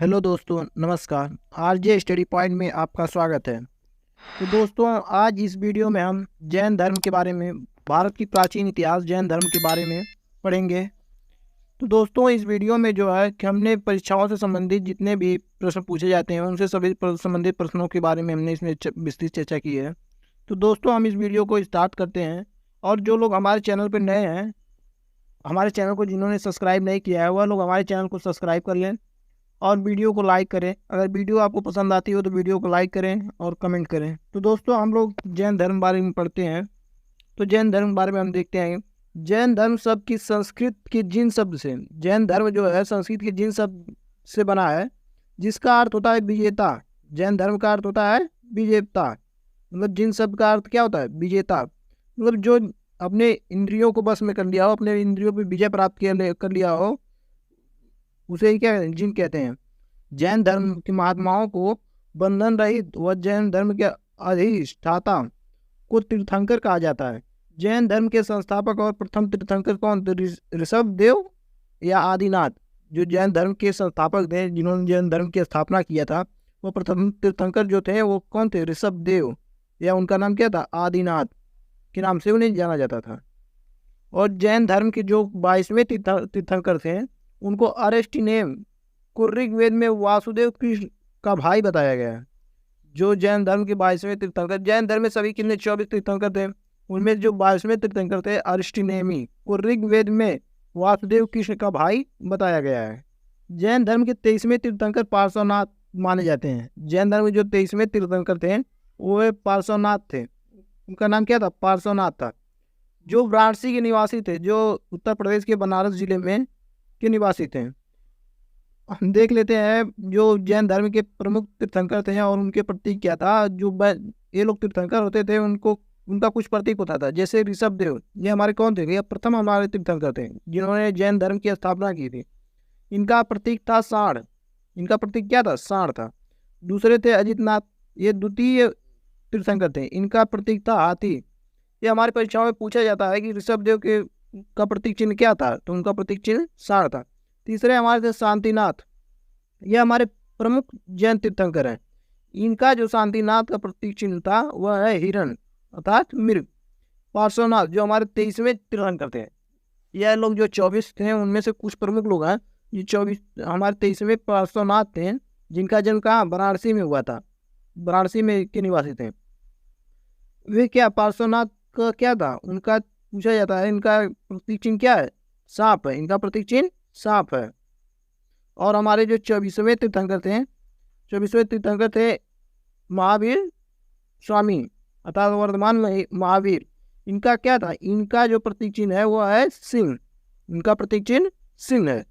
Hello दोस्तों, नमस्कार। RJ study point में आपका स्वागत है। तो दोस्तों, आज इस वीडियो में हम जैन धर्म के बारे में, भारत की प्राचीन इतिहास जैन धर्म के बारे में पढ़ेंगे। तो दोस्तों, इस वीडियो में जो है कि हमने परीक्षाओं से संबंधित जितने भी प्रश्न पूछे जाते हैं उनसे सभी संबंधित प्रश्नों के बारे में हमने इसमें विस्तृत चर्चा की है। तो दोस्तों, हम इस वीडियो को स्टार्ट करते हैं। और जो लोग हमारे चैनल पर नए हैं, हमारे चैनल को जिन्होंने सब्सक्राइब नहीं किया है, वह लोग हमारे चैनल को सब्सक्राइब कर लें और वीडियो को लाइक करें। अगर वीडियो आपको पसंद आती हो तो वीडियो को लाइक करें और कमेंट करें। तो दोस्तों, हम लोग जैन धर्म बारे में पढ़ते हैं। तो जैन धर्म बारे में हम देखते हैं। जैन धर्म शब्द की संस्कृत के जिन शब्द से, जैन धर्म जो है संस्कृत के जिन शब्द से बना है, जिसका अर्थ होता है विजेता। जैन धर्म का अर्थ होता है विजेता। मतलब जिन शब्द का अर्थ क्या होता है? विजेता। मतलब जो अपने इंद्रियों को बस में कर लिया हो, अपने इंद्रियों पर विजय प्राप्त कर लिया हो, उसे ही क्या जिन कहते हैं। जैन धर्म के महात्माओं को बंधन रहित व जैन धर्म के अधिष्ठाता को तीर्थंकर कहा जाता है। जैन धर्म के संस्थापक और प्रथम तीर्थंकर कौन थे? ऋषभ देव या आदिनाथ। जो जैन धर्म के संस्थापक थे, जिन्होंने जैन धर्म की स्थापना किया था, वो प्रथम तीर्थंकर जो थे वो कौन थे? ऋषभ देव, या उनका नाम क्या था? आदिनाथ के नाम से उन्हें जाना जाता था। और जैन धर्म के जो 22वें तीर्थंकर थे, उनको अरेस्टिनेम को ऋग्वेद में वासुदेव कृष्ण का भाई बताया गया है। जो जैन धर्म के 22वें तीर्थंकर, जैन धर्म में सभी कितने 24 तीर्थंकर थे, उनमें जो 22वें तीर्थंकर थे अरिस्टिनेमी, को ऋग्वेद में वासुदेव कृष्ण का भाई बताया गया है। जैन धर्म के 23वें तीर्थंकर पार्श्वनाथ माने जाते हैं। जैन धर्म के जो 23वें तीर्थंकर थे वो पार्श्वनाथ थे। उनका नाम क्या था? पार्श्वनाथ था। जो वाराणसी के निवासी थे, जो उत्तर प्रदेश के बनारस जिले में के निवासी थे। हम देख लेते हैं जो जैन धर्म के प्रमुख तीर्थंकर थे और उनके प्रतीक क्या था। जो ये लोग तीर्थंकर होते थे, उनको उनका कुछ प्रतीक होता था। जैसे ऋषभ देव, ये हमारे कौन थे? ये प्रथम हमारे तीर्थंकर थे जिन्होंने जैन धर्म की स्थापना की थी। इनका प्रतीक था सांड। इनका प्रतीक क्या था? सांड था। दूसरे थे अजितनाथ, ये द्वितीय तीर्थंकर थे। इनका प्रतीक था हाथी। ये हमारी परीक्षाओं में पूछा जाता है कि ऋषभ देव के का प्रतीक चिन्ह क्या था, तो उनका प्रतीक चिन्ह सांड था। तीसरे हमारे थे शांतिनाथ। ये हमारे प्रमुख जैन तीर्थंकर हैं। इनका जो शांतिनाथ का प्रतीक चिन्ह था वह है हिरण अर्थात मृग। पार्श्वनाथ जो हमारे 23वें तीर्थंकर थे। यह लोग जो 24 थे उनमें से कुछ प्रमुख लोग हैं। ये 24 हमारे 23वें पार्श्वनाथ थे, जिनका जन्म कहाँ? वाराणसी में हुआ था। वाराणसी में के निवासी थे वे। क्या पार्श्वनाथ का क्या था? उनका पूछा जाता है इनका प्रतीक चिन्ह क्या है? सांप है। इनका प्रतीक चिन्ह सांप है। और हमारे जो 24वें तीर्थंकर थे, 24वें तीर्थंकर थे महावीर स्वामी अर्थात वर्धमान महावीर। इनका क्या था? इनका जो प्रतीक चिन्ह है वो है सिंह। इनका प्रतीक चिन्ह सिंह है।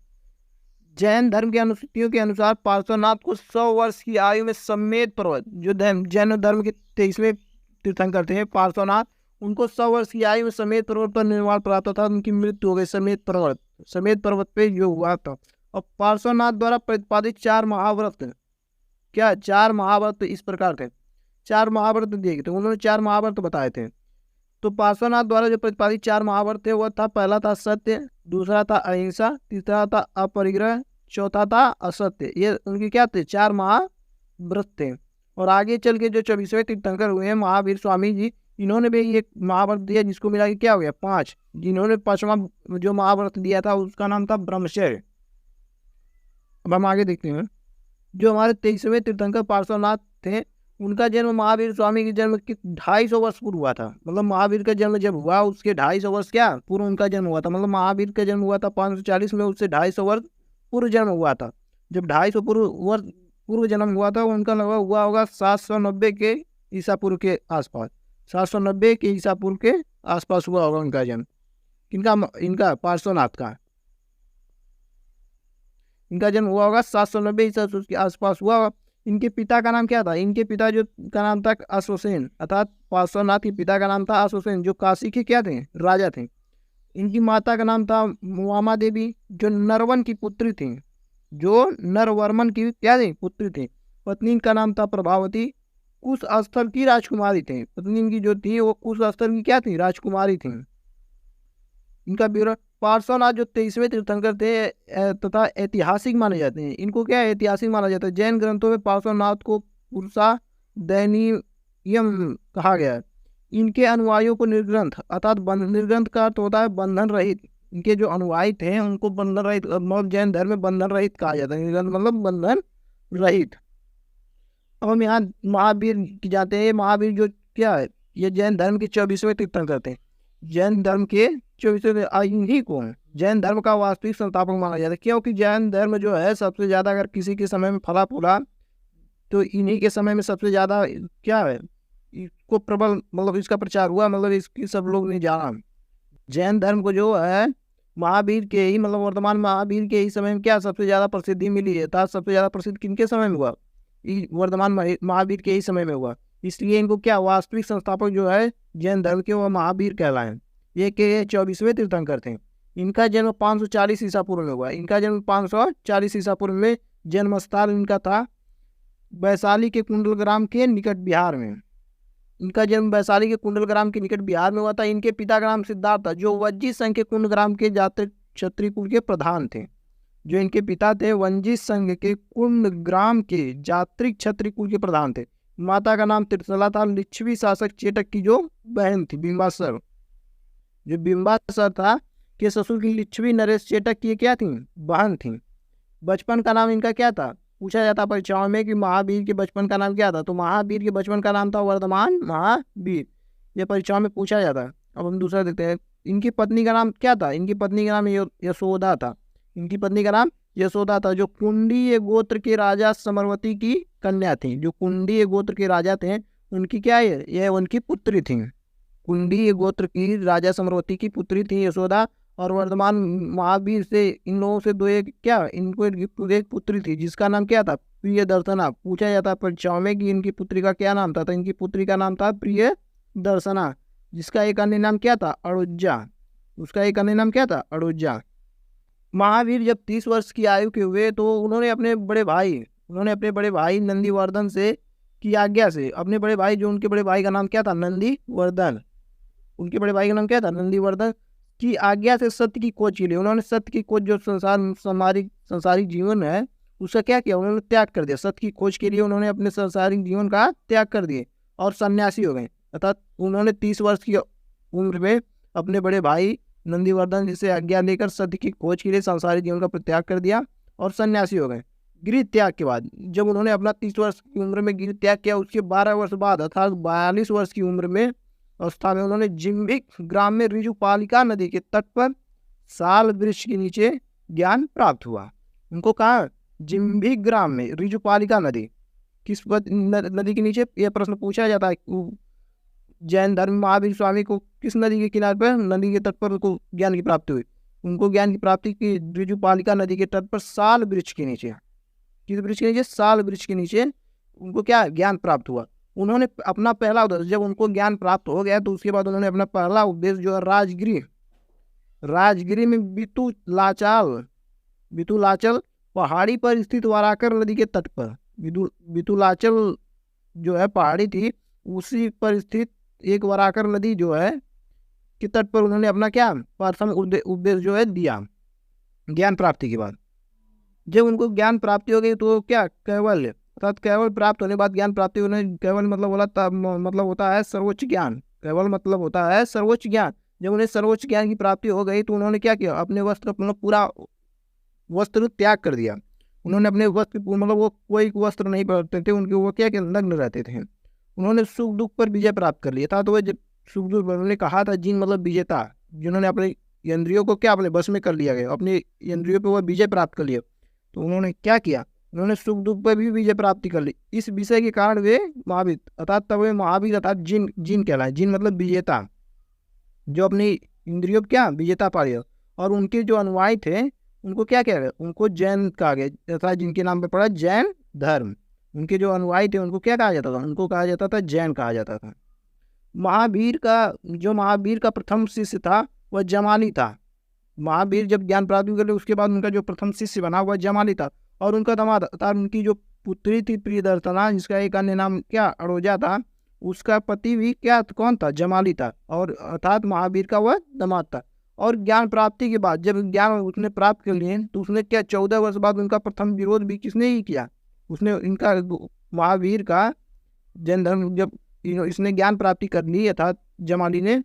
जैन धर्म की अनुसूचियों के अनुसार पार्श्वनाथ को 100 वर्ष की आयु में समेत पर्वत, जो जैन धर्म के 23वें तीर्थंकर थे पार्श्वनाथ, उनको 100 वर्ष की आयु में समेत पर्वत पर निर्वाण प्राप्त था। उनकी मृत्यु हो गई समेत पर्वत पे जो हुआ था। और पार्श्वनाथ द्वारा प्रतिपादित 4 महाव्रत, क्या 4 महाव्रत इस प्रकार थे? 4 महाव्रत दिए थे, उन्होंने 4 महाव्रत बताए थे। तो पार्श्वनाथ द्वारा जो प्रतिपादित 4 महाव्रत थे वह था, पहला था सत्य, दूसरा था अहिंसा, तीसरा था अपरिग्रह, चौथा था असत्य। ये उनके क्या थे? 4 महाव्रत थे। और आगे चल के जो 24वें तीर्थंकर हुए हैं महावीर स्वामी जी, इन्होंने भी एक महाव्रत दिया जिसको मिला के क्या हो गया? 5। जिन्होंने 5वां जो महाव्रत दिया था उसका नाम था ब्रह्मचर्य। अब हम आगे देखते हैं। जो हमारे 23वें तीर्थंकर पार्श्वनाथ थे, उनका जन्म महावीर स्वामी के जन्म के 250 वर्ष पूर्व हुआ था। मतलब महावीर का जन्म जब हुआ उसके 250 वर्ष क्या पूर्व उनका जन्म हुआ था। मतलब महावीर का जन्म हुआ था 540 में, उससे 250 वर्ष पूर्व जन्म हुआ था। जब 250 वर्ष पूर्व जन्म हुआ था, उनका लगभग हुआ होगा 790 के ईसा पूर्व के आसपास। 790 के ईसा पूर्व के आसपास हुआ होगा उनका जन्म। इनका पार्श्वनाथ का इनका जन्म हुआ होगा 790 ईसा पूर्व के आसपास हुआ होगा। इनके पिता का नाम क्या था? इनके पिता जो का नाम था अश्वसेन, अर्थात पार्श्वनाथ के पिता का नाम था अश्वसेन, जो काशी के क्या थे? राजा थे। इनकी माता का नाम था मुआमा देवी, जो नरवन की पुत्री थी, जो नरवर्मन की क्या थी? पुत्री थी। पत्नी का नाम था प्रभावती, कुश स्थल की राजकुमारी थी। पत्नी इनकी जो थी वो कुश स्थल की क्या थी? राजकुमारी थी। इनका विवरण। पार्श्वनाथ जो 23वें तीर्थंकर थे तथा ऐतिहासिक माने जाते हैं, इनको क्या ऐतिहासिक माना जाता है। जैन ग्रंथों में पार्श्वनाथ को पुरुषा दैनियम कहा गया है। इनके अनुयायियों को निर्ग्रंथ अर्थात निर्ग्रंथ का अर्थ होता है बंधन रहित। इनके जो अनुयायी थे उनको बंधन रहित, मतलब जैन धर्म में बंधन रहित कहा जाता है। निर्ग्रंथ मतलब बंधन रहित। अब हम यहाँ महावीर की जाते हैं। महावीर जो क्या है, ये जैन धर्म के 24वें तीर्थंकर थे। जैन धर्म के 24वें, इन्हीं को जैन धर्म का वास्तविक संस्थापक माना जाता है, क्योंकि जैन धर्म जो है सबसे ज़्यादा अगर किसी के समय में फला फूला तो इन्हीं के समय में सबसे ज़्यादा क्या है, इसको प्रबल मतलब इसका प्रचार हुआ, मतलब इसकी सब लोग ने जाना। जैन धर्म को जो है महावीर के ही मतलब वर्तमान महावीर के ही समय में क्या सबसे ज़्यादा प्रसिद्धि मिली है। था सबसे ज़्यादा प्रसिद्ध किनके समय में हुआ, वर्तमान महावीर के ही समय में हुआ। इसलिए इनको क्या वास्तविक संस्थापक जो है जैन धर्म के वह महावीर कहलाए। ये के 24वें तीर्थंकर थे। इनका जन्म 540 ईसा पूर्व में हुआ। इनका जन्म 540 ईसा पूर्व में जन्मस्थल इनका था वैशाली के कुंडलग्राम के निकट बिहार में। इनका जन्म वैशाली के कुंडलग्राम के निकट बिहार में हुआ था। इनके पिता का नाम सिद्धार्थ था, जो वज्जी संघ के कुंडग्राम के जात्रिक क्षत्रिय कुल के प्रधान थे। जो इनके पिता थे वंजी संघ के कुंडग्राम के जात्रिक क्षत्रिय कुल के प्रधान थे। माता का नाम त्रिशला था, लिच्छवी शासक चेटक की जो बहन थी बिंबासर। जो बिंबासर था के ससुर की लिच्छवी नरेश चेटक की क्या थी, बहन थी। बचपन का नाम इनका क्या था, पूछा जाता परीक्षाओं में कि महावीर के बचपन का नाम क्या था, तो महावीर के बचपन का नाम था वर्धमान महावीर। ये परीक्षाओं में पूछा जाता है। अब हम दूसरा देखते हैं। इनकी पत्नी का नाम क्या था, इनकी पत्नी का नाम यशोदा था। इनकी पत्नी का नाम यशोदा था, जो कुंडीय गोत्र के राजा समरवती की कन्या थी। जो कुंडीय गोत्र के राजा थे उनकी क्या है, यह उनकी पुत्री थी। कुंडीय गोत्र की राजा समरवती की पुत्री थी यशोदा। और वर्धमान महावीर से इन लोगों से इनको एक पुत्री थी जिसका नाम क्या था, प्रिय दर्शना। पूछा जाता परीक्षाओं में कि इनकी पुत्री का क्या नाम था, तो इनकी पुत्री का नाम था प्रिय दर्शना, जिसका एक अन्य नाम क्या था, अड़ुज्जा। उसका एक अन्य नाम क्या था, अड़ुज्जा। महावीर जब 30 वर्ष की आयु के हुए तो उन्होंने अपने बड़े भाई नंदीवर्धन से की आज्ञा से, अपने बड़े भाई जो उनके बड़े भाई का नाम क्या था, नंदीवर्धन, उनके बड़े भाई का नाम क्या था, नंदीवर्धन की आज्ञा से सत्य की खोज के लिए उन्होंने सत्य की खोज जो संसारिक जीवन है उसका क्या किया, उन्होंने त्याग कर दिया। सत्य की खोज के लिए उन्होंने अपने संसारिक जीवन का त्याग कर दिए और सन्यासी हो गए। अर्थात उन्होंने 30 वर्ष की उम्र में अपने बड़े भाई नंदीवर्धन जिसे आज्ञा लेकर सत्य की खोज के लिए संसारिक जीवन का परित्याग कर दिया और सन्यासी हो गए। गृह त्याग के बाद जब उन्होंने अपना 30 वर्ष की उम्र में गृह त्याग किया, उसके 12 वर्ष बाद अर्थात 42 वर्ष की उम्र में अवस्था में उन्होंने जिम्भिक ग्राम में ऋजुपालिका नदी के तट पर साल वृक्ष के नीचे ज्ञान प्राप्त हुआ। उनको कहा जिम्भिक ग्राम में ऋजुपालिका नदी, किस नदी के नीचे, यह प्रश्न पूछा जाता है। जैन धर्म महावीर स्वामी को किस नदी के किनारे पर, नदी के तट पर उनको ज्ञान की प्राप्ति हुई। उनको ज्ञान की प्राप्ति की ऋजुपालिका नदी के तट पर साल वृक्ष के नीचे, किस वृक्ष के नीचे, साल वृक्ष के नीचे उनको क्या ज्ञान प्राप्त हुआ। उन्होंने अपना पहला उपदेश, जब उनको ज्ञान प्राप्त हो गया तो उसके बाद उन्होंने अपना पहला उपदेश जो है राजगिरी में बितुलाचल पहाड़ी पर स्थित वाराकर नदी के तट पर, बितुलाचल जो है पहाड़ी थी उसी पर स्थित एक वराकर नदी जो है के तट पर उन्होंने अपना क्या प्रथम उपदेश जो है दिया ज्ञान प्राप्ति के बाद। जब उनको ज्ञान प्राप्ति हो गई तो क्या कैवल्य, अर्थात केवल प्राप्त होने बाद ज्ञान प्राप्ति होने, केवल मतलब होता है सर्वोच्च ज्ञान, केवल मतलब होता है सर्वोच्च ज्ञान। जब उन्हें सर्वोच्च ज्ञान की प्राप्ति हो गई तो उन्होंने क्या किया, अपने वस्त्र पूरा वस्त्र त्याग कर दिया। उन्होंने अपने वस्त्र मतलब वो कोई वस्त्र नहीं पहनते थे, उनके वो क्या नग्न रहते थे। उन्होंने सुख दुख पर विजय प्राप्त कर लिया था। तो वह सुख दुख उन्होंने कहा था जिन मतलब विजेता, जिन्होंने अपने इंद्रियों को क्या अपने बस में कर लिया गया, अपने इंद्रियों पर वह विजय प्राप्त कर लिया। तो उन्होंने क्या किया, उन्होंने सुख दुख पर भी विजय प्राप्ति कर ली। इस विषय के कारण वे महावीर अर्थात तब वे महावीर अर्थात जिन कहलाए। जिन मतलब विजेता, जो अपनी इंद्रियों क्या विजेता पा लिया। और उनके जो अनुयायी थे उनको क्या कह रहे, उनको जैन कहा गया अर्थात जिनके नाम पे पड़ा जैन धर्म। उनके जो अनुयायी थे उनको क्या कहा जाता था, उनको कहा जाता था जैन कहा जाता था। महावीर का प्रथम शिष्य था वह जमाली था। महावीर जब ज्ञान प्राप्ति कर ले उसके बाद उनका जो प्रथम शिष्य बना हुआ जमाली था। और उनका दामाद अर्थात उनकी जो पुत्री थी प्रियदर्शना, जिसका एक अन्य नाम क्या अड़ोजा था, उसका पति भी क्या कौन था, जमाली था। और अर्थात महावीर का वह दामाद था। और ज्ञान प्राप्ति के बाद जब ज्ञान उसने प्राप्त कर लिए तो उसने क्या 14 वर्ष बाद उनका प्रथम विरोध भी किसने ही किया? उसने इनका महावीर का जैन धर्म जब इसने ज्ञान प्राप्ति कर ली अर्थात जमाली ने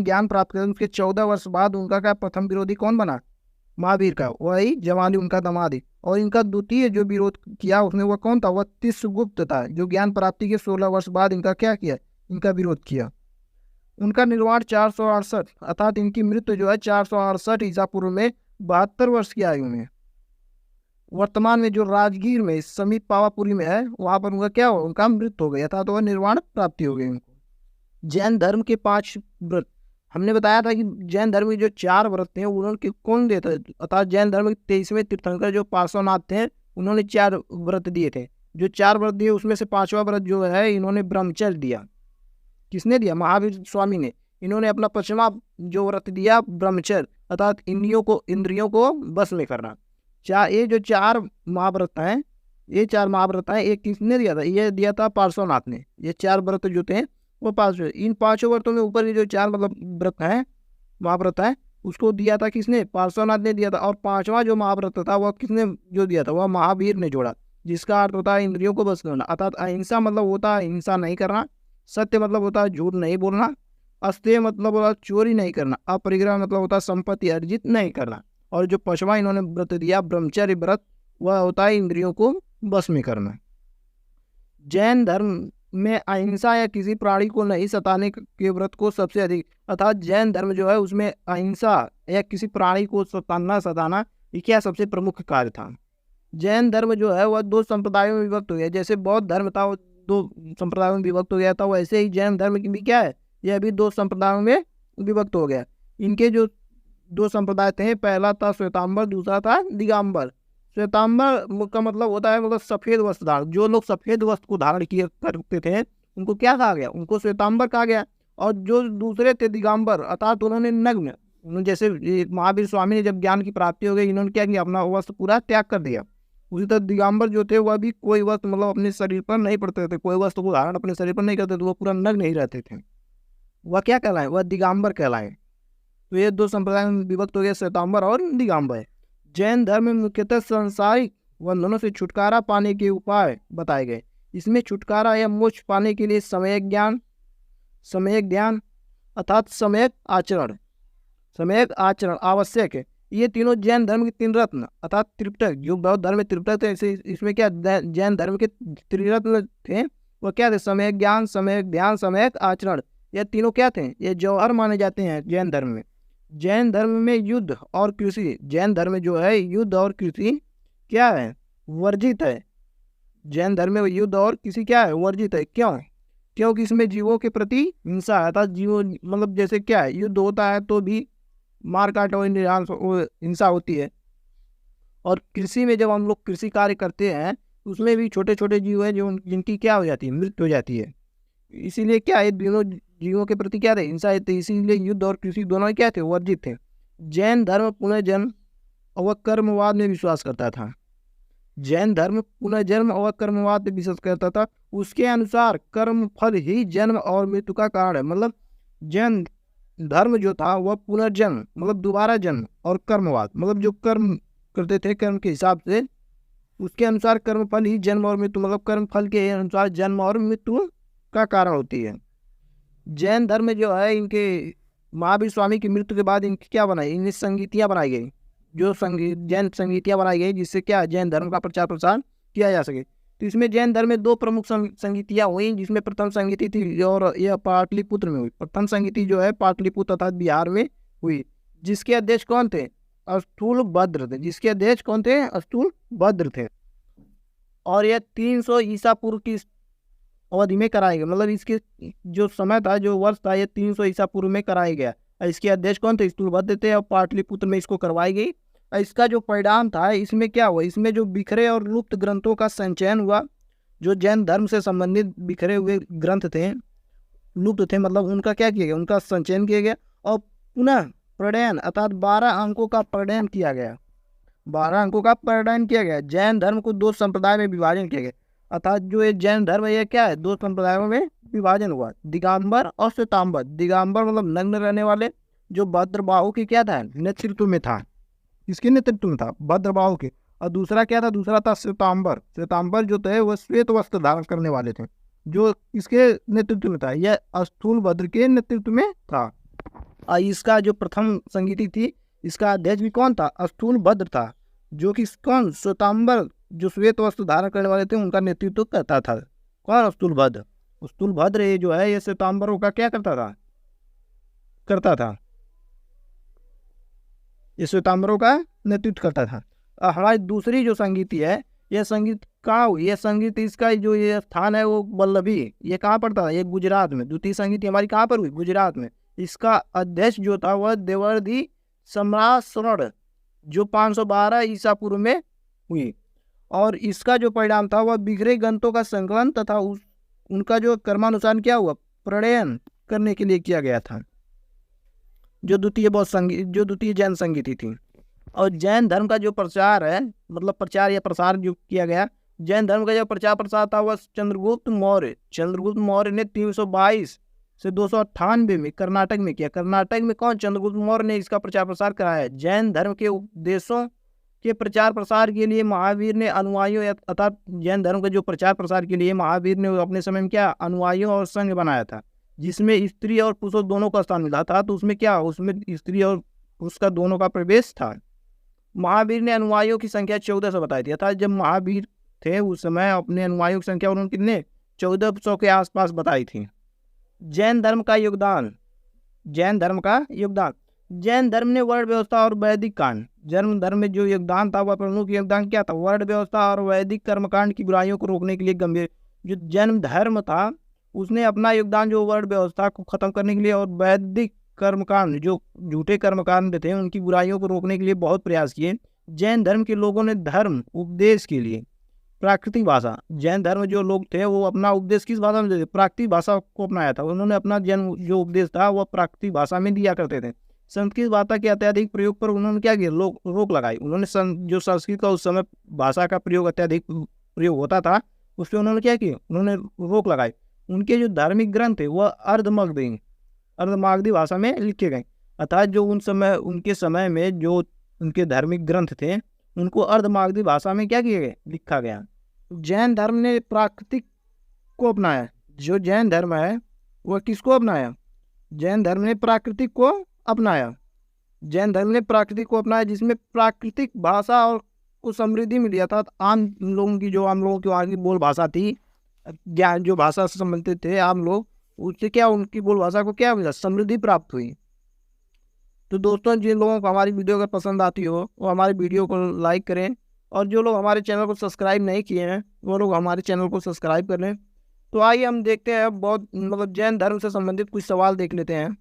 ज्ञान प्राप्त कर उसके 14 वर्ष बाद उनका क्या प्रथम विरोधी कौन बना? महावीर का, वही जमाली उनका दामाद। और इनका द्वितीय जो विरोध किया उसने वह कौन था? वह तिस्सुगुप्त था, जो ज्ञान प्राप्ति के 16 वर्ष बाद इनका क्या किया? इनका विरोध किया। उनका निर्वाण 468 अर्थात इनकी मृत्यु जो है 468 ईसा पूर्व में 72 वर्ष की आयु में। वर्तमान में जो राजगीर में समीप पावापुरी में है वहां पर उनका क्या हो? उनका मृत्यु हो गया था, तो वह निर्वाण प्राप्ति हो गई उनको। जैन धर्म के 5 व्रत हमने बताया था कि जैन धर्म के जो 4 व्रत थे उन्होंने कौन देता है? अर्थात जैन धर्म के 23वें तीर्थंकर जो पार्श्वनाथ थे उन्होंने 4 व्रत दिए थे। जो 4 व्रत दिए उसमें से 5वां व्रत जो है इन्होंने ब्रह्मचर्य दिया। किसने दिया? महावीर स्वामी ने। इन्होंने अपना 5वां जो व्रत दिया ब्रह्मचर्य अर्थात इंद्रियों को बस में करना। ये जो 4 महाव्रत हैं ये किसने दिया था? ये दिया था पार्श्वनाथ ने। ये 4 व्रत जो थे वो 5 इन 5 व्रतों में ऊपर ये जो 4 मतलब व्रत हैं महाव्रत है उसको दिया था किसने? पार्श्वनाथ ने दिया था। और 5वां जो महाव्रत था वह किसने जो दिया था? वह महावीर ने जोड़ा, जिसका अर्थ होता है इंद्रियों को बस करना। अर्थात अहिंसा मतलब होता है हिंसा नहीं करना, सत्य मतलब होता है झूठ नहीं बोलना, अस्तेय मतलब होता है चोरी नहीं करना, अपरिग्रह मतलब होता है संपत्ति अर्जित नहीं करना। और जो 5वां इन्होंने व्रत दिया ब्रह्मचर्य व्रत वह होता है इंद्रियों को बस में करना। जैन धर्म में अहिंसा या किसी प्राणी को नहीं सताने के व्रत को सबसे अधिक अर्थात जैन धर्म जो है उसमें अहिंसा या किसी प्राणी को सताना ये क्या सबसे प्रमुख कार्य था। जैन धर्म जो है वह 2 संप्रदायों में विभक्त हो गया। जैसे बौद्ध धर्म था वो 2 संप्रदायों में विभक्त हो गया था, वैसे ही जैन धर्म की भी क्या है यह भी 2 संप्रदायों में विभक्त हो गया। इनके जो 2 संप्रदाय थे, पहला था श्वेतांबर, दूसरा था दिगंबर। श्वेतांबर का मतलब होता है मतलब सफेद वस्त्र धारण। जो लोग सफेद वस्त्र को धारण किए करते थे उनको क्या कहा गया? उनको श्वेतांबर कहा गया। और जो दूसरे थे दिगंबर अर्थात उन्होंने नग्न, जैसे महावीर स्वामी ने जब ज्ञान की प्राप्ति हो गई इन्होंने क्या किया? अपना वस्त्र पूरा त्याग कर दिया। उसी तरह दिगंबर जो थे वह भी कोई वस्त्र मतलब अपने शरीर पर नहीं पड़ते थे, कोई वस्त्र को धारण अपने शरीर पर नहीं करते थे, वो पूरा नग्न नहीं रहते थे। वह क्या कहलाए? वह दिगंबर कहलाए। तो ये 2 संप्रदाय में विभक्त हो गया, श्वेतांबर और दिगंबर। जैन धर्म में मुख्यतः सांसारिक बंधनों से छुटकारा पाने के उपाय बताए गए। इसमें छुटकारा या मोक्ष पाने के लिए सम्यक ध्यान अर्थात सम्यक आचरण आवश्यक है। ये तीनों जैन धर्म के 3 रत्न अर्थात त्रिपिटक, जो बौद्ध धर्म में त्रिपिटक थे इसमें क्या जैन धर्म के त्रिरत्न थे वो क्या थे? सम्यक ज्ञान, सम्यक ध्यान, सम्यक आचरण। ये तीनों क्या थे? ये जौहर माने जाते हैं जैन धर्म में। जैन धर्म में युद्ध और कृषि, जैन धर्म में जो है युद्ध और कृषि क्या है? वर्जित है। जैन धर्म में युद्ध और कृषि क्या है? वर्जित है। क्यों? क्योंकि इसमें जीवों के प्रति हिंसा है। अर्थात जीवों मतलब जैसे क्या है युद्ध होता है तो भी मार काट और हिंसा होती है। और कृषि में जब हम लोग कृषि कार्य करते हैं उसमें भी छोटे छोटे जीव हैं जो जिनकी क्या हो जाती है? मृत्यु हो जाती है। इसीलिए क्या है दोनों जीवों के प्रति क्या थे? हिंसा थे। इसीलिए युद्ध और कृषि दोनों क्या थे? वर्जित थे। जैन धर्म पुनर्जन्म और कर्मवाद में विश्वास करता था। जैन धर्म पुनर्जन्म और कर्मवाद में विश्वास करता था। उसके अनुसार कर्म फल ही जन्म और मृत्यु का कारण है। मतलब जैन धर्म जो था वह पुनर्जन्म मतलब दोबारा जन्म और कर्मवाद मतलब जो कर्म करते थे कर्म के हिसाब से उसके अनुसार कर्म फल ही जन्म और मृत्यु मतलब कर्म फल के अनुसार जन्म और मृत्यु का कारण होती है। जैन धर्म जो है इनके महावीर स्वामी की मृत्यु के बाद इनकी क्या बनाई? इनकी संगीतियाँ बनाई गई, जो जैन संगीतियाँ बनाई गई जिससे क्या जैन धर्म का प्रचार प्रसार किया जा सके। तो इसमें जैन धर्म में 2 प्रमुख संगीतियाँ हुई, जिसमें प्रथम संगीति थी और यह पाटलिपुत्र में हुई। प्रथम संगीति जो है पाटलिपुत्र अर्थात बिहार में हुई, जिसके अध्यक्ष कौन थे? स्थूलभद्र थे। जिसके अध्यक्ष कौन थे? स्थूलभद्र थे। और यह 300 ईसा पूर्व की अवधि में कराया गया। मतलब इसके जो समय था जो वर्ष था ये 300 ईसा पूर्व में कराया गया। इसके अध्यक्ष कौन थे? स्थूलभद्र थे और पाटलिपुत्र में इसको करवाई गई। इसका जो परिणाम था इसमें क्या हुआ? इसमें जो बिखरे और लुप्त ग्रंथों का संचयन हुआ। जो जैन धर्म से संबंधित बिखरे हुए ग्रंथ थे, लुप्त थे, मतलब उनका क्या किया गया? उनका संचयन किया गया और पुनः प्रणयन अर्थात 12 अंकों का प्रणयन किया गया। 12 अंकों का प्रणयन किया गया। जैन धर्म को 2 संप्रदाय में विभाजन किया गया। अर्थात जो ये जैन धर्म है ये क्या है? 2 संप्रदायों में विभाजन हुआ, दिगंबर और श्वेतांबर। दिगंबर मतलब नग्न रहने वाले, जो भद्रबाहु के क्या था, नेतृत्व में था। किसके नेतृत्व में था, भद्रबाहु के। और दूसरा क्या था, दूसरा था श्वेतांबर। श्वेतांबर जो थे वो श्वेत वस्त्र धारण करने वाले थे, जो इसके नेतृत्व में था। यह स्थूलभद्र के नेतृत्व में था। और इसका जो प्रथम संगीति थी, इसका अध्यक्ष भी कौन था, स्थूलभद्र था, जो कि कौन, श्वेतांबर जो श्वेत वस्त्र धारण करने वाले थे उनका नेतृत्व करता था। कौन, स्थूलभद्र। स्थूलभद्र ये जो है ये श्वेतांबरों का क्या करता था, ये श्वेतांबरों का नेतृत्व करता था। हमारी दूसरी जो संगीति है, यह संगीत कहाँ हुई, यह संगीत इसका जो ये स्थान है वो वल्लभी, ये कहाँ पड़ता है, ये गुजरात में। द्वितीय संगीति हमारी कहाँ पर हुई, गुजरात में। इसका अध्यक्ष जो था वह देवर्षि सम्रासरण, जो 512 ईसा पूर्व में हुई। और इसका जो परिणाम था वह बिखरे ग्रंथों का संकलन तथा उनका जो कर्मानुसार क्या हुआ, प्रणयन करने के लिए किया गया था, जो द्वितीय जैन संगीति थी। और जैन धर्म का जो प्रचार है, मतलब प्रचार या प्रसार जो किया गया, जैन धर्म का जो प्रचार प्रसार था वह चंद्रगुप्त मौर्य ने 322 से 298 में कर्नाटक में किया। कर्नाटक में कौन, चंद्रगुप्त मौर्य ने इसका प्रचार प्रसार कराया। जैन धर्म के उपदेशों के प्रचार प्रसार के लिए महावीर ने अनुयायियों अर्थात जैन धर्म के जो प्रचार प्रसार के लिए महावीर ने अपने समय में क्या, अनुयायियों और संघ बनाया था, जिसमें स्त्री और पुरुष दोनों का स्थान मिला था। तो उसमें क्या, उसमें स्त्री और पुरुष का दोनों का प्रवेश था। महावीर ने अनुयायियों की संख्या 1400 बताई थी। अर्थात जब महावीर थे उस समय अपने अनुयायियों की संख्या उन्होंने कितने, 1400 के आसपास बताई थी। जैन धर्म का योगदान, जैन धर्म ने वर्ण व्यवस्था और वैदिक कांड, जैन धर्म में जो योगदान था वह प्रमुख योगदान क्या था, वर्ण व्यवस्था और वैदिक कर्मकांड की बुराइयों को रोकने के लिए गंभीर। जो जैन धर्म था उसने अपना योगदान जो वर्ण व्यवस्था को खत्म करने के लिए और वैदिक कर्मकांड, जो झूठे कर्मकांड थे उनकी बुराइयों को रोकने के लिए बहुत प्रयास किए। जैन धर्म के लोगों ने धर्म उपदेश के लिए प्राकृतिक भाषा, जैन धर्म जो लोग थे वो अपना उपदेश किस भाषा में देते, प्राकृतिक भाषा को अपनाया था। उन्होंने अपना जैन जो उपदेश था वह प्राकृतिक भाषा में दिया करते थे। संस्कृत भाषा के अत्यधिक प्रयोग पर उन्होंने क्या किया, रोक लगाई। उन्होंने जो संस्कृत का उस समय भाषा का प्रयोग अत्यधिक प्रयोग होता था उस पर उन्होंने क्या किया, उन्होंने रोक लगाई। उनके जो धार्मिक ग्रंथ थे वह अर्धमागधी भाषा में लिखे गए। अर्थात जो उनके समय में जो उनके धार्मिक ग्रंथ थे उनको अर्धमागधी भाषा में क्या किया गया, लिखा गया। जैन धर्म ने प्राकृतिक को अपनाया। जो जैन धर्म है वह किसको अपनाया, जैन धर्म ने प्राकृतिक को अपनाया। जैन धर्म ने प्राकृतिक को अपनाया जिसमें प्राकृतिक भाषा और को समृद्धि मिली। अर्थात आम लोगों की वहाँ की बोल भाषा थी, ज्ञान जो भाषा से संबंधित थे आम लोग, उससे क्या उनकी बोल भाषा को क्या मिला, समृद्धि प्राप्त हुई। तो दोस्तों जिन लोगों को हमारी वीडियो अगर पसंद आती हो वो हमारी वीडियो को लाइक करें, और जो लोग हमारे चैनल को सब्सक्राइब नहीं किए हैं वो लोग हमारे चैनल को सब्सक्राइब कर लें। तो आइए हम देखते हैं, बहुत मतलब जैन धर्म से संबंधित कुछ सवाल देख लेते हैं।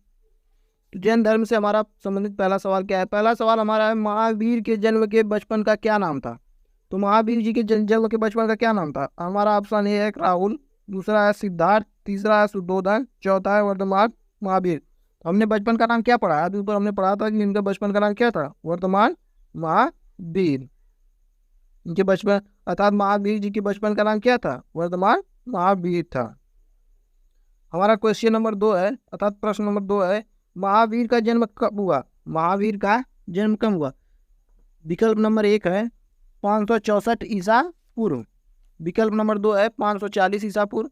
तो जैन धर्म से हमारा संबंधित पहला सवाल क्या है, पहला सवाल हमारा है, महावीर के जन्म के बचपन का क्या नाम था। तो महावीर जी के जन्म के बचपन का क्या नाम था, हमारा ऑप्शन ए है राहुल, दूसरा है सिद्धार्थ, तीसरा है सुद्धोधन, चौथा है वर्धमान महावीर। हमने बचपन का नाम क्या पढ़ा है, अभी ऊपर हमने पढ़ा था कि इनका बचपन का नाम क्या था, वर्धमान महावीर। इनके बचपन अर्थात महावीर जी के बचपन का नाम क्या था, वर्धमान महावीर था। हमारा क्वेश्चन नंबर 2 है, अर्थात प्रश्न नंबर 2 है, महावीर का जन्म कब हुआ, महावीर का जन्म कब हुआ। विकल्प नंबर 1 है 564 ईसा पूर्व, विकल्प नंबर 2 है 540 ईसा पूर्व,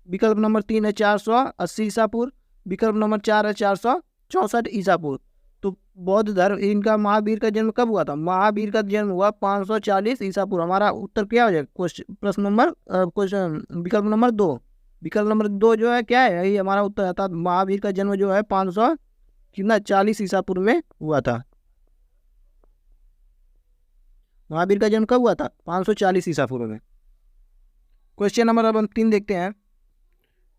विकल्प नंबर 3 है 480 ईसा पूर्व, विकल्प नंबर 4 है 464 ईसा पूर्व। तो बौद्ध धर्म इनका महावीर का जन्म कब हुआ था, महावीर का जन्म हुआ 540 ईसा पूर्व। हमारा उत्तर क्या हो जाएगा, प्रश्न नंबर विकल्प नंबर 2, विकल्प नंबर 2 जो है क्या है, यही हमारा उत्तर है। अर्थात महावीर का जन्म जो है 540 ईसा पूर्व में हुआ था। महावीर का जन्म कब हुआ था, 540 ईसा पूर्व में। क्वेश्चन नंबर अब हम 3 देखते हैं।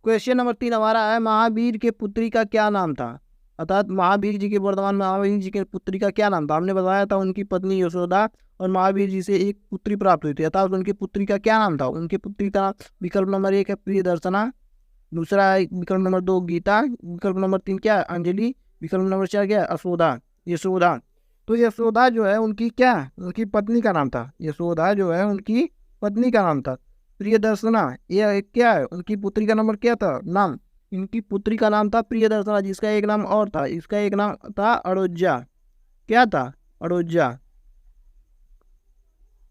क्वेश्चन नंबर 3 हमारा है, महावीर के पुत्री का क्या नाम था। अर्थात महावीर जी के वर्तमान महावीर जी के पुत्री का क्या नाम था। हमने बताया था उनकी पत्नी यशोदा और महावीर जी से एक पुत्री प्राप्त हुई थी। अर्थात उनकी पुत्री का क्या नाम था, उनकी पुत्री का विकल्प नंबर 1 है प्रियदर्शना, दूसरा है विकल्प नंबर 2 गीता, विकल्प नंबर 3 क्या है अंजलि, विकल्प नंबर 4 क्या है यशोदा। तो यशोदा जो है उनकी क्या, उनकी पत्नी का नाम था। यशोदा जो है उनकी पत्नी का नाम था। प्रियदर्शना ये क्या है, उनकी पुत्री का नंबर क्या था, नाम इनकी पुत्री का नाम था प्रियदर्शना, जिसका एक नाम और था, इसका एक नाम था अड़ोजा। क्या था? अड़ोजा।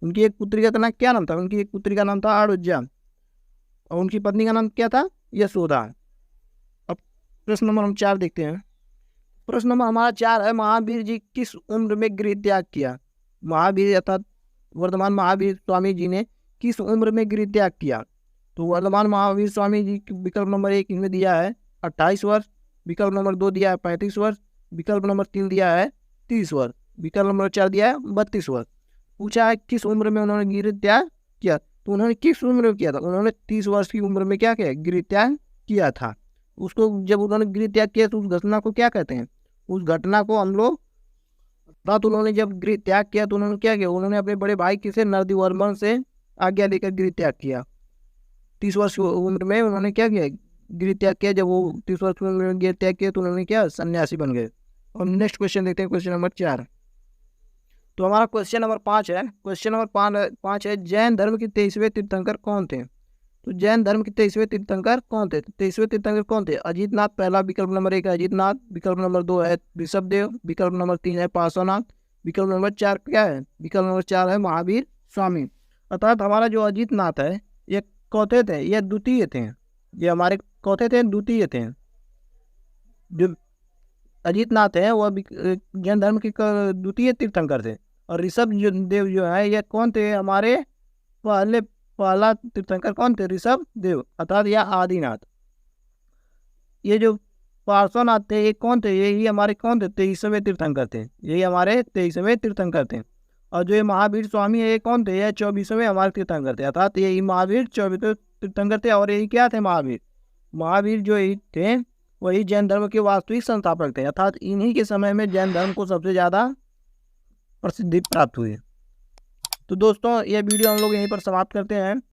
उनकी एक पुत्री का नाम क्या नाम था? उनकी एक पुत्री का नाम था अड़ोजा और उनकी पत्नी का नाम क्या था? यशोदा। अब प्रश्न नंबर हम 4 देखते हैं। प्रश्न नंबर हमारा 4 है, महावीर जी किस उम्र में गृह त्याग किया? महावीर अर्थात वर्तमान महावीर स्वामी जी ने किस उम्र में गृह त्याग किया? तो वर्तमान महावीर स्वामी जी विकल्प नंबर 1 इनमें दिया है 28 वर्ष, विकल्प नंबर 2 दिया है 35 वर्ष, विकल्प नंबर 3 दिया है 30 वर्ष, विकल्प नंबर 4 दिया है 32 वर्ष। पूछा है किस उम्र में उन्होंने गृह त्याग किया, तो उन्होंने किस उम्र में किया था? उन्होंने 30 वर्ष की उम्र में क्या किया? गृह त्याग किया था। उसको जब उन्होंने गृह त्याग किया तो उस घटना को क्या कहते हैं? उस घटना को हम लोग, तो उन्होंने जब गृह त्याग किया तो उन्होंने क्या किया? उन्होंने अपने बड़े भाई किसे नरदिवर्मन से आज्ञा लेकर गृह त्याग किया। 30 वर्ष की उम्र में उन्होंने क्या किया? गृह त्याग किया। जब वो 30 वर्ष की उम्र में गृह त्याग किया तो उन्होंने क्या? सन्यासी बन गए। और नेक्स्ट क्वेश्चन देखते हैं, क्वेश्चन नंबर 4। तो हमारा क्वेश्चन नंबर 5 है। क्वेश्चन नंबर 5 है, जैन धर्म के 23वें तीर्थंकर कौन थे? तो जैन धर्म के 23वें तीर्थंकर कौन थे? 23वें तीर्थंकर कौन थे? अजीतनाथ पहला, विकल्प नंबर 1 है अजीतनाथ, विकल्प नंबर 2 है ऋषभदेव, विकल्प नंबर 3 है पार्श्वनाथ, विकल्प नंबर 4 क्या है? विकल्प नंबर 4 है महावीर स्वामी। अर्थात हमारा जो अजीतनाथ है ये कौथे थे? ये द्वितीय थे। ये हमारे कौथे थे? द्वितीय थे। जो अजीतनाथ है वह जैन धर्म के द्वितीय तीर्थंकर थे। और ऋषभ देव जो है ये कौन थे? हमारे पहला तीर्थंकर कौन थे? ऋषभ देव अर्थात या आदिनाथ। ये जो पार्श्वनाथ थे ये कौन थे? यही हमारे कौन थे? 23वें तीर्थंकर थे। यही हमारे 23वें तीर्थंकर थे। और जो ये महावीर स्वामी है ये कौन थे? ये 24वें हमारे तीर्थंकर थे। अर्थात यही महावीर 24वें तीर्थंकर थे। और यही क्या थे? महावीर जो थे वही जैन धर्म के वास्तविक संस्थापक थे। अर्थात इन्हीं के समय में जैन धर्म को सबसे ज़्यादा प्रसिद्धि प्राप्त हुई। तो दोस्तों ये वीडियो हम लोग यहीं पर समाप्त करते हैं।